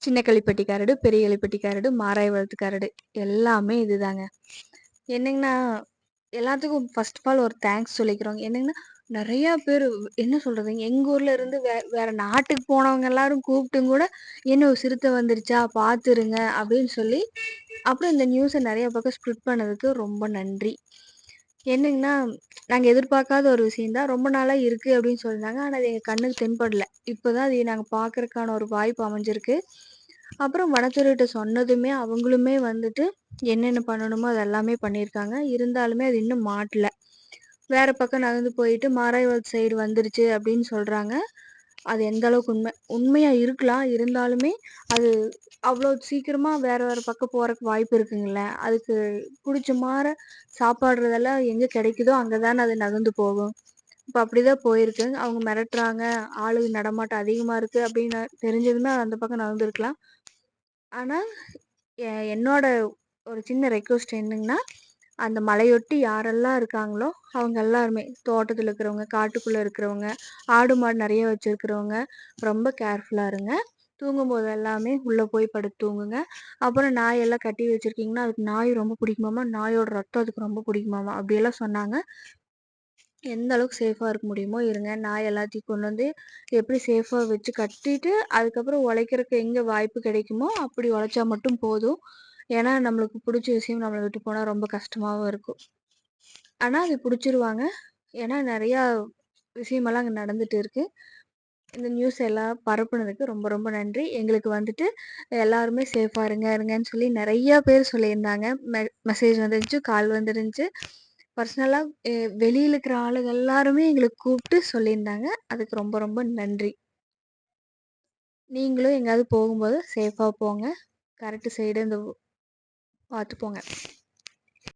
சின்ன களிப்பட்டி கரடு, பெரிய களிப்பட்டி கரடு, மாராய்வளத்து கரடு எல்லாமே இதுதாங்க. என்னங்கன்னா, எல்லாத்துக்கும் ஃபர்ஸ்ட் ஆஃப் ஆல் ஒரு தேங்க்ஸ் சொல்லிக்கிறோங்க. என்னங்கன்னா, நெறையா பேரு என்ன சொல்றதுங்க, எங்க ஊர்ல இருந்து வேற நாட்டுக்கு போனவங்க எல்லாரும் கூப்ட்டும் கூட, "என்ன சிறுத்தை வந்துருச்சா? பாத்துருங்க" அப்படின்னு சொல்லி, அப்புறம் இந்த நியூஸ நெறைய பக்கம் ஸ்ப்ரெட் பண்ணதுக்கு ரொம்ப நன்றி. என்னங்கன்னா, நாங்க எதிர்பார்க்காத ஒரு விஷயம் தான். ரொம்ப நாளா இருக்கு அப்படின்னு சொல்லியிருந்தாங்க. ஆனா, அது எங்க கண்ணுக்கு தென்படல. இப்பதான் அது நாங்க பார்க்கறக்கான ஒரு வாய்ப்பு அமைஞ்சிருக்கு. அப்புறம் வனத்துறையிட்ட சொன்னதுமே, அவங்களுமே வந்துட்டு என்னென்ன பண்ணணுமோ அது எல்லாமே பண்ணியிருக்காங்க. இருந்தாலுமே அது இன்னும் மாட்டல. வேற பக்கம் நகர்ந்து போயிட்டு மாராய்வால் சைடு வந்துருச்சு அப்படின்னு சொல்றாங்க. அது எந்த அளவுக்கு உண்மையா இருக்கலாம். இருந்தாலுமே அது அவ்வளோ சீக்கிரமா வேற வேற பக்கம் போறக்கு வாய்ப்பு இருக்குங்கல்ல. அதுக்கு புடிச்ச மார சாப்பாடுறதெல்லாம் எங்க கிடைக்குதோ அங்க தானே அது நகர்ந்து போகும். இப்ப அப்படிதான் போயிருக்கு. அவங்க மிரட்டுறாங்க. ஆளு நடமாட்டம் அதிகமா இருக்கு அப்படின்னு தெரிஞ்சதுமே அந்த பக்கம் நகர்ந்திருக்கலாம். ஆனா, என்னோட ஒரு சின்ன ரெக்வெஸ்ட் என்னங்கன்னா, அந்த மலையொட்டி யாரெல்லாம் இருக்காங்களோ, அவங்க எல்லாருமே தோட்டத்துல இருக்கிறவங்க, காட்டுக்குள்ள இருக்கிறவங்க, ஆடு, மாடு நெறைய வச்சிருக்கிறவங்க, ரொம்ப கேர்ஃபுல்லா இருங்க. தூங்கும்போது எல்லாமே உள்ள போய் படுத்து தூங்குங்க. அப்புறம் நாய் எல்லாம் கட்டி வச்சிருக்கீங்கன்னா, அதுக்கு நாய் ரொம்ப பிடிக்குமாமா, நாயோட ரத்தம் அதுக்கு ரொம்ப பிடிக்குமாமா, அப்படியெல்லாம் சொன்னாங்க. எந்த அளவுக்கு சேஃபா இருக்க முடியுமோ இருங்க. நாய் எல்லாத்தையும் கொண்டு வந்து எப்படி சேஃபா வச்சு கட்டிட்டு, அதுக்கப்புறம் உழைக்கிறக்கு எங்க வாய்ப்பு கிடைக்குமோ, அப்படி உழைச்சா மட்டும் போதும். ஏன்னா, நம்மளுக்கு புடிச்ச விஷயம் நம்மள விட்டு போனா ரொம்ப கஷ்டமாவும் இருக்கும். ஆனா, அது புடிச்சிருவாங்க. ஏன்னா, நெறையா விஷயமெல்லாம் அங்க நடந்துட்டு இருக்கு. இந்த நியூஸ் எல்லாம் பரப்புனதுக்கு ரொம்ப ரொம்ப நன்றி. எங்களுக்கு வந்துட்டு எல்லாருமே சேஃபா இருங்க, இருங்கன்னு சொல்லி நெறையா பேர் சொல்லியிருந்தாங்க. மெசேஜ் வந்துருந்துச்சு, கால் வந்துருந்துச்சு. பர்சனலா வெளியில இருக்கிற ஆளுங்க எல்லாருமே எங்களுக்கு கூப்பிட்டு சொல்லியிருந்தாங்க. அதுக்கு ரொம்ப ரொம்ப நன்றி. நீங்களும் எங்கேயாவது போகும்போது சேஃபா போங்க. கரெக்ட் சைடு இந்த பார்த்து போங்க.